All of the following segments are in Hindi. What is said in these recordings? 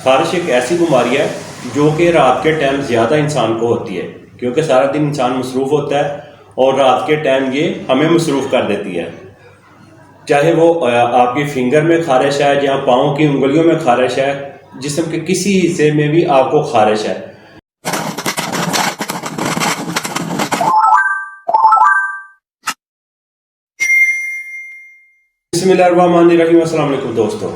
खारिश एक ऐसी बीमारी है जो कि रात के टाइम ज़्यादा इंसान को होती है, क्योंकि सारा दिन इंसान मसरूफ़ होता है और रात के टाइम ये हमें मसरूफ़ कर देती है। चाहे वो आपकी फिंगर में खारिश है या पाँव की उंगलियों में खारिश है, जिस्म के किसी हिस्से में भी आपको खारिश है। बिस्मिल्लाहिर्रहमानिर्रहीम। अस्सलाम वालेकुम दोस्तों,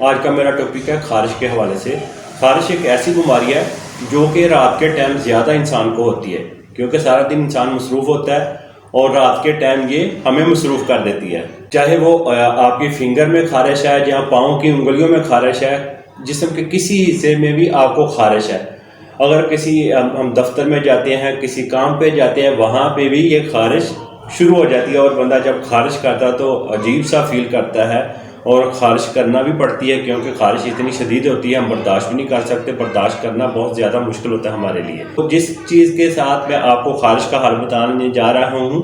आज का मेरा टॉपिक है खारिश के हवाले से। खारिश एक ऐसी बीमारी है जो कि रात के टाइम ज़्यादा इंसान को होती है, क्योंकि सारा दिन इंसान मसरूफ़ होता है और रात के टाइम ये हमें मसरूफ़ कर देती है। चाहे वो आपकी फिंगर में खारिश है या पाँव की उंगलियों में खारिश है, जिस्म के किसी हिस्से में भी आपको खारिश है। अगर किसी हम दफ्तर में जाते हैं, किसी काम पे जाते हैं, वहाँ पे भी ये खारिश शुरू हो जाती है और बंदा जब खारिश करता है तो अजीब सा फील करता है और खारिश करना भी पड़ती है, क्योंकि खारिश इतनी शदीद होती है हम बर्दाश्त भी नहीं कर सकते। बर्दाश्त करना बहुत ज़्यादा मुश्किल होता है हमारे लिए। तो जिस चीज़ के साथ मैं आपको खारिश का हल बताने जा रहा हूँ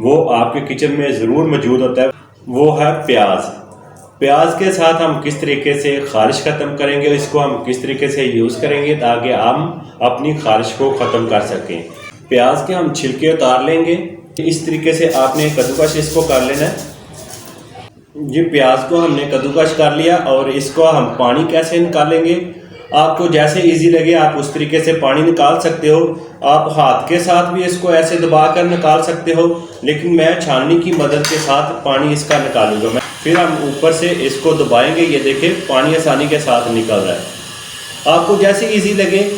वो आपके किचन में ज़रूर मौजूद होता है, वो है प्याज। प्याज के साथ हम किस तरीके से खारिश ख़त्म करेंगे, इसको हम किस तरीके से यूज़ करेंगे ताकि हम अपनी खारिश को ख़त्म कर सकें। प्याज के हम छिलके उतार लेंगे। इस तरीके से आपने कद्दूकश इसको कर लेना है। ये प्याज को हमने कद्दूकश कर लिया और इसको हम पानी कैसे निकालेंगे, आपको जैसे इजी लगे आप उस तरीके से पानी निकाल सकते हो। आप हाथ के साथ भी इसको ऐसे दबा कर निकाल सकते हो, लेकिन मैं छाननी की मदद के साथ पानी इसका निकालूंगा। फिर हम ऊपर से इसको दबाएंगे। ये देखिए पानी आसानी के साथ निकल रहा है। आपको जैसे इजी लगे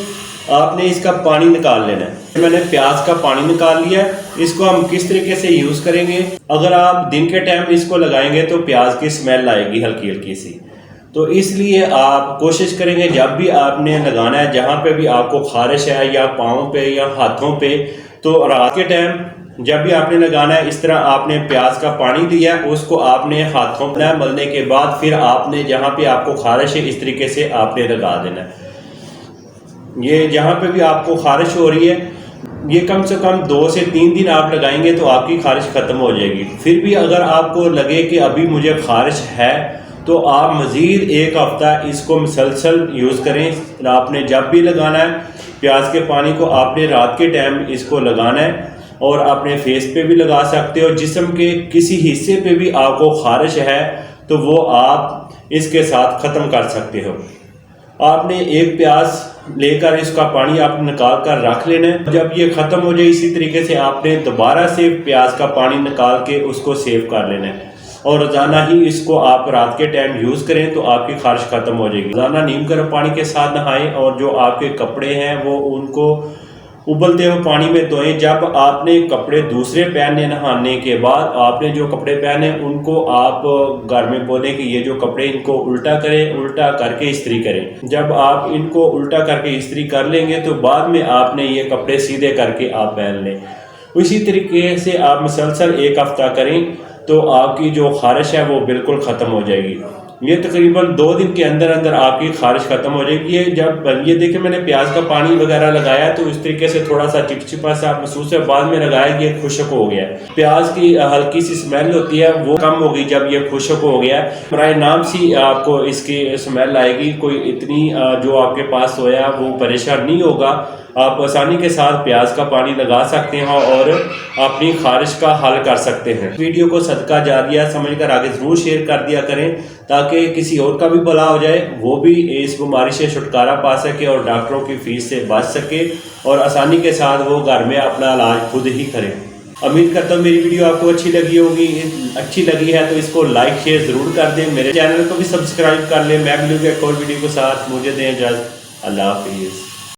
आपने इसका पानी निकाल लेना है। मैंने प्याज का पानी निकाल लिया है। इसको हम किस तरीके से यूज़ करेंगे, अगर आप दिन के टाइम इसको लगाएंगे तो प्याज की स्मेल आएगी हल्की हल्की सी, तो इसलिए आप कोशिश करेंगे जब भी आपने लगाना है, जहाँ पे भी आपको खारिश है या पाँव पे या हाथों पे, तो रात के टाइम जब भी आपने लगाना है इस तरह आपने प्याज का पानी दिया उसको आपने हाथों में मलने के बाद फिर आपने जहाँ पे आपको खारिश है इस तरीके से आपने लगा देना है। ये जहाँ पे भी आपको खारिश हो रही है ये कम से कम 2 से 3 दिन आप लगाएंगे तो आपकी खारिश ख़त्म हो जाएगी। फिर भी अगर आपको लगे कि अभी मुझे खारिश है तो आप मज़ीद 1 हफ़्ता इसको मुसलसल यूज़ करें। आपने जब भी लगाना है प्याज के पानी को आपने रात के टाइम इसको लगाना है और अपने फेस पे भी लगा सकते हो। जिस्म के किसी हिस्से पे भी आपको खारिश है तो वो आप इसके साथ ख़त्म कर सकते हो। आपने एक प्याज लेकर इसका पानी आप निकाल कर रख लेना है। जब ये ख़त्म हो जाए इसी तरीके से आपने दोबारा से प्याज का पानी निकाल के उसको सेव कर लेना है और रोज़ाना ही इसको आप रात के टाइम यूज़ करें तो आपकी खारिश ख़त्म हो जाएगी। रोज़ाना नीम गर्म पानी के साथ नहाएं और जो आपके कपड़े हैं वो उनको उबलते हुए पानी में धोएं। जब आपने कपड़े दूसरे पहने नहाने के बाद आपने जो कपड़े पहने उनको आप घर में बोलें कि ये जो कपड़े इनको उल्टा करें, उल्टा करके इस्त्री करें। जब आप इनको उल्टा करके इस्त्री कर लेंगे तो बाद में आपने ये कपड़े सीधे करके आप पहन लें। उसी तरीके से आप मुसलसल 1 हफ़्ता करें तो आपकी जो खारिश है वो बिल्कुल ख़त्म हो जाएगी। ये तकरीबन 2 दिन के अंदर अंदर आपकी खारिश ख़त्म हो जाएगी। ये जब ये देखिए मैंने प्याज का पानी वगैरह लगाया तो इस तरीके से थोड़ा सा चिपचिपा सा महसूस है, बाद में लगाया कि ये खुश्क हो गया। प्याज की हल्की सी स्मेल होती है वो कम होगी जब ये खुश्क हो गया। बराए नाम सी आपको इसकी स्मेल आएगी, कोई इतनी जो आपके पास सोया वो परेशान नहीं होगा। आप आसानी के साथ प्याज का पानी लगा सकते हैं और अपनी खारिश का हल कर सकते हैं। वीडियो को सदका जारिया समझकर आगे ज़रूर शेयर कर दिया करें ताकि किसी और का भी भला हो जाए, वो भी इस बीमारी से छुटकारा पा सके और डॉक्टरों की फीस से बच सके और आसानी के साथ वो घर में अपना इलाज खुद ही करें। उम्मीद करता हूँ मेरी वीडियो आपको अच्छी लगी होगी। अच्छी लगी है तो इसको लाइक शेयर ज़रूर कर दें। मेरे चैनल को भी सब्सक्राइब कर लें। मैं मिलूंगा एक और वीडियो के साथ। मुझे दें इजाज़त। अल्लाह हाफिज़।